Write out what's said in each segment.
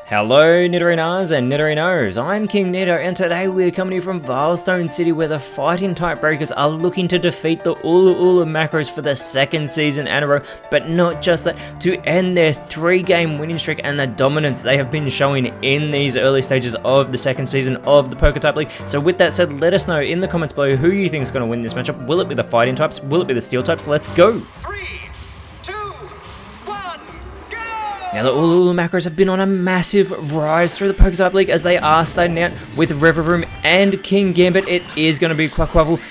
Hello Nidorinas and Nidorinos, I'm KingNido and today we're coming from Vilestone City where the fighting type breakers are looking to defeat the Ulu macros for the second season in a row, but not just that, to end their 3-game winning streak and the dominance they have been showing in these early stages of the second season of the PokeType League. So with that said, let us know in the comments below who you think is going to win this matchup. Will it be the fighting types? Will it be the steel types? Let's go! Now the Ulu macros have been on a massive rise through the PokeType League as they are starting out with River and King Gambit. It is going to be Quaquaval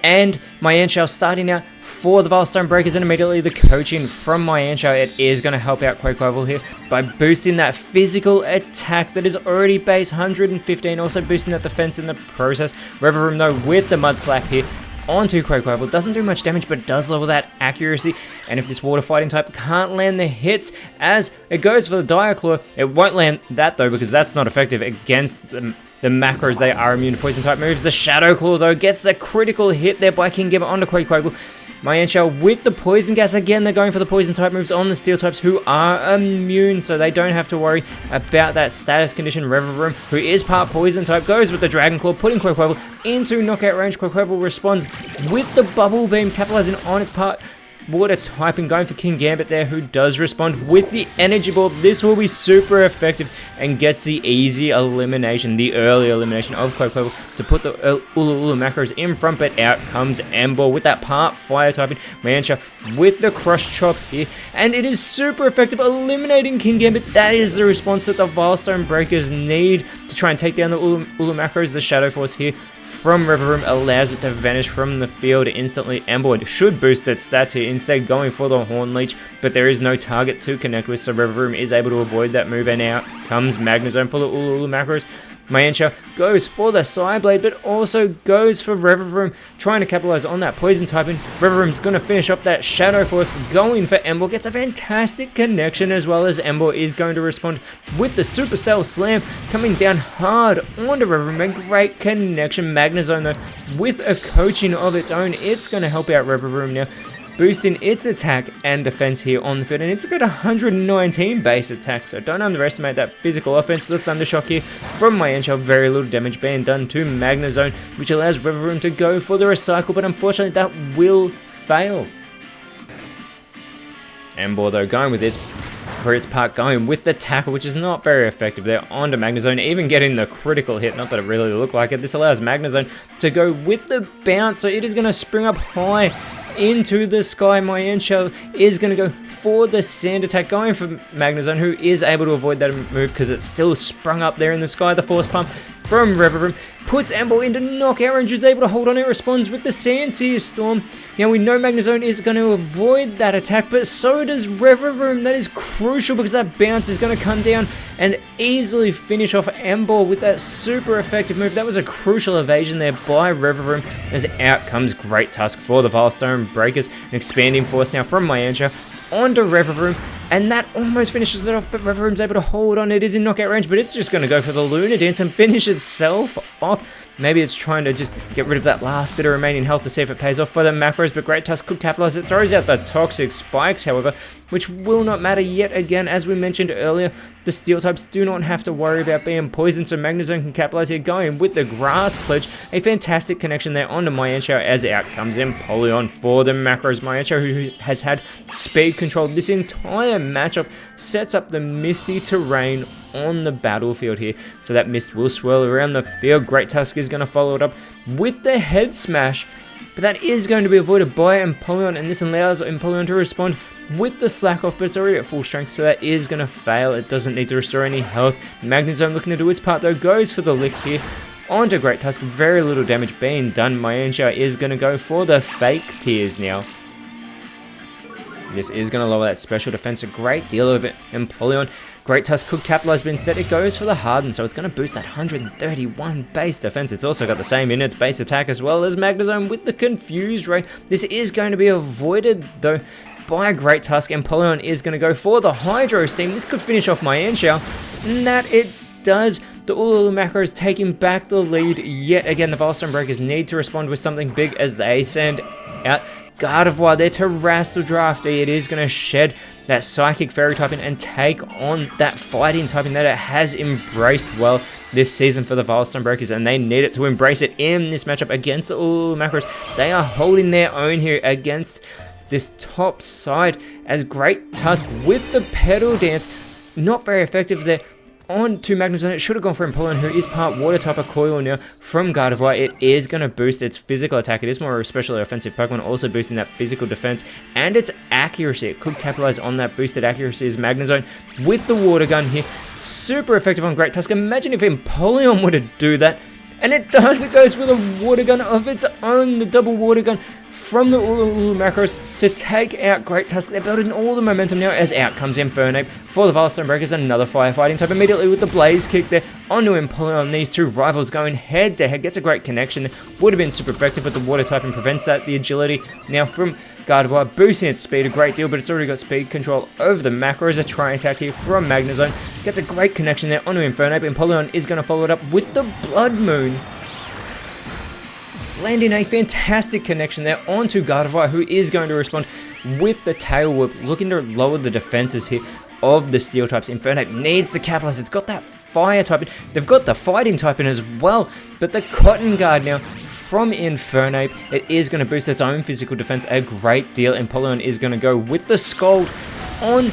and Mianshao starting out for the Vilestone Breakers, and immediately the coaching from Mianshao, it is going to help out Quaquaval here by boosting that physical attack that is already base 115, also boosting that defense in the process. River though with the Mud Slap here onto Quaquaval, doesn't do much damage but does level that accuracy, and if this water fighting type can't land the hits as it goes for the Dire Claw, it won't land that though because that's not effective against the macros. They are immune to poison type moves. The Shadow Claw though gets the critical hit there by King Gambit onto Quaquaval. Mianshao with the poison gas, again they're going for the poison type moves on the steel types who are immune, so they don't have to worry about that status condition. River who is part poison type, goes with the Dragon Claw, putting Quaquaval into knockout range. Quaquaval responds with the Bubble Beam, capitalizing on its part water type and going for King Gambit there, who does respond with the Energy Ball. This will be super effective and gets the easy elimination, the early elimination of Quaquaval to put the Ulu macros in front, but out comes Ember with that part fire typing. Mianshao with the Crush Chop here, and it is super effective, eliminating King Gambit. That is the response that the Vilestone Breakers need to try and take down the Ulu macros. The Shadow Force here from River allows it to vanish from the field instantly. Ember should boost its stats here, instead going for the Horn Leech, but there is no target to connect with, so River is able to avoid that move, and out comes Magnezone for the Ulu macros. Mianshao goes for the Psyblade, but also goes for River trying to capitalize on that poison typing. River's going to finish up that Shadow Force, going for Ember, gets a fantastic connection, as well as Ember is going to respond with the Supercell Slam, coming down hard onto River. Great connection. Magnezone though with a coaching of its own, it's going to help out River now, boosting its attack and defense here on the field, and it's got 119 base attack, so don't underestimate that physical offense. The Thunder Shock here from Mianshao, very little damage being done to Magnezone, which allows River to go for the recycle, but unfortunately that will fail. Ember though going with its part, going with the tackle, which is not very effective there onto Magnezone, even getting the critical hit, not that it really looked like it. This allows Magnezone to go with the bounce, so it is going to spring up high into the sky. Mianshao is going to go for the sand attack, going for Magnezone, who is able to avoid that move because it's still sprung up there in the sky. The Force Pump from River puts Ember into knockout range, is able to hold on. It responds with the Sand-Seer Storm. Now we know Magnezone is going to avoid that attack, but so does River. That is crucial because that bounce is going to come down and easily finish off Ember with that super effective move. That was a crucial evasion there by River, as out comes Great Tusk for the Vilestone Breakers. An expanding force now from Mianshao onto River, and that almost finishes it off, but River's able to hold on. It is in knockout range, but it's just going to go for the Lunar Dance and finish itself off. Maybe it's trying to just get rid of that last bit of remaining health to see if it pays off for the macros, but Great Tusk could capitalize. It throws out the Toxic Spikes, however, which will not matter yet again. As we mentioned earlier, the steel types do not have to worry about being poisoned, so Magnezone can capitalize here, going with the Grass Pledge. A fantastic connection there onto Mianshao, as out comes Empoleon for the macros. Mianshao, who has had speed control this entire matchup, sets up the misty terrain on the battlefield here, so that mist will swirl around the field. Great Tusk is going to follow it up with the Head Smash, but that is going to be avoided by Empoleon, and this allows Empoleon to respond with the Slack Off, but it's already at full strength, so that is going to fail. It doesn't need to restore any health. Magnezone looking to do its part though, goes for the Lick here onto Great Tusk. Very little damage being done. Mianshao is going to go for the Fake Tears now. This is going to lower that special defense a great deal of it. Empoleon, Great Tusk could capitalize, but instead it goes for the Harden, so it's going to boost that 131 base defense. It's also got the same in its base attack, as well as Magnezone with the Confused Ray. This is going to be avoided though by Great Tusk. Empoleon is going to go for the Hydro Steam. This could finish off Mianshao, and that it does. The Ulu macros taking back the lead yet again. The Vilestone Breakers need to respond with something big as they send out Gardevoir there to Rastal Drafty. It is going to shed that Psychic Fairy typing and take on that Fighting typing that it has embraced well this season for the Vilestone Breakers, and they need it to embrace it in this matchup against the Ulu Macros. They are holding their own here against this top side, as Great Tusk with the Pedal Dance, not very effective there. On to Magnezone, it should have gone for Empoleon, who is part Water type of Coil now from Gardevoir. It is going to boost its physical attack. It is more especially offensive Pokemon, also boosting that physical defense and its accuracy. It could capitalize on that boosted accuracy as Magnezone with the Water Gun here. Super effective on Great Tusk. Imagine if Empoleon were to do that. And it does, it goes with a Water Gun of its own, the double Water Gun from the Ulu Macros to take out Great Tusk. They're building all the momentum now as out comes Infernape for the Vilestone Breakers. Another Firefighting type immediately with the Blaze Kick there onto Empoleon. These two rivals going head to head. Gets a great connection. Would have been super effective, but the Water typing prevents that. The agility now from Gardevoir boosting its speed a great deal, but it's already got speed control over the Macros. A Tri-Attack here from Magnezone. Gets a great connection there onto Infernape. Empoleon is going to follow it up with the Blood Moon, landing a fantastic connection there onto Gardevoir, who is going to respond with the Tail Whip, looking to lower the defenses here of the Steel types. Infernape needs to capitalize. It's got that Fire typing. They've got the Fighting typing as well, but the Cotton Guard now from Infernape, it is going to boost its own physical defense a great deal. Empoleon is going to go with the Scald on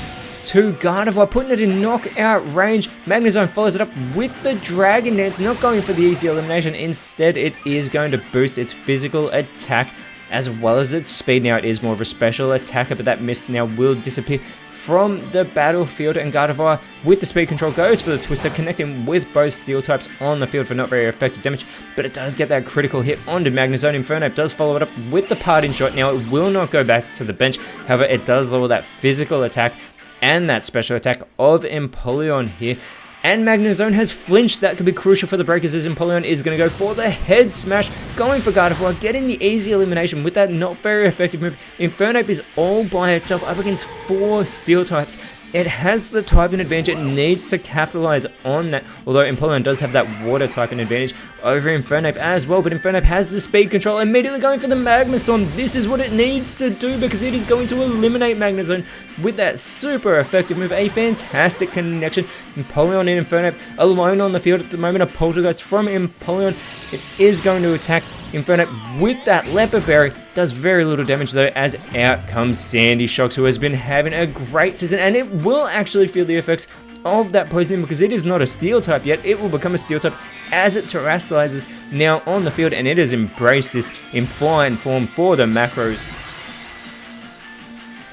to Gardevoir, putting it in knockout range. Magnezone follows it up with the Dragon Dance, not going for the easy elimination. Instead, it is going to boost its physical attack as well as its speed. Now, it is more of a special attacker, but that mist now will disappear from the battlefield, and Gardevoir with the speed control goes for the Twister, connecting with both Steel types on the field for not very effective damage, but it does get that critical hit onto Magnezone. Infernape does follow it up with the Parting Shot. Now, it will not go back to the bench. However, it does lower that physical attack and that special attack of Empoleon here. And Magnezone has flinched. That could be crucial for the Breakers as Empoleon is going to go for the Head Smash, going for Gardevoir, getting the easy elimination with that not very effective move. Infernape is all by itself up against 4 Steel types. It has the typing advantage. It needs to capitalize on that, although Empoleon does have that Water typing advantage over Infernape as well. But Infernape has the speed control, immediately going for the Magma Storm. This is what it needs to do because it is going to eliminate Magnezone with that super effective move. A fantastic connection. Empoleon and Infernape alone on the field at the moment. A Poltergeist from Empoleon. It is going to attack Infernape with that Leopard Berry. Does very little damage though, as out comes Sandy Shocks, who has been having a great season, and it will actually feel the effects of that poisoning because it is not a Steel type yet. It will become a Steel type as it terrestrializes now on the field, and it has embraced this in flying form for the Macros.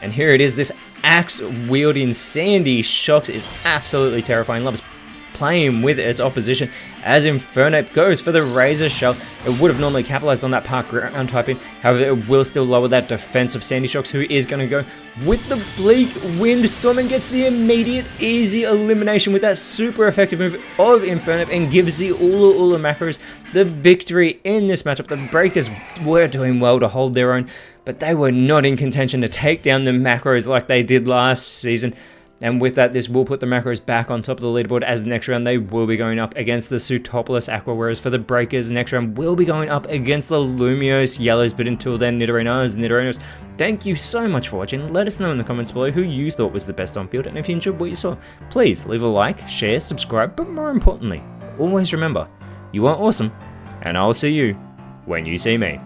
And here it is. This axe wielding Sandy Shocks is absolutely terrifying. Loves playing with its opposition as Infernape goes for the Razor Shell. It would have normally capitalized on that Park Ground typing, however it will still lower that defense of Sandy Shocks, who is going to go with the Bleak Wind Storm and gets the immediate easy elimination with that super effective move of Infernape and gives the Ulu Macros the victory in this matchup. The Breakers were doing well to hold their own, but they were not in contention to take down the Macros like they did last season. And with that, this will put the Macros back on top of the leaderboard, as the next round they will be going up against the Sutopolis Aqua, whereas for the Breakers, next round will be going up against the Lumiose Yellows. But until then, Nidorinos, thank you so much for watching. Let us know in the comments below who you thought was the best on field, and if you enjoyed what you saw, please leave a like, share, subscribe, but more importantly, always remember, you are awesome, and I'll see you when you see me.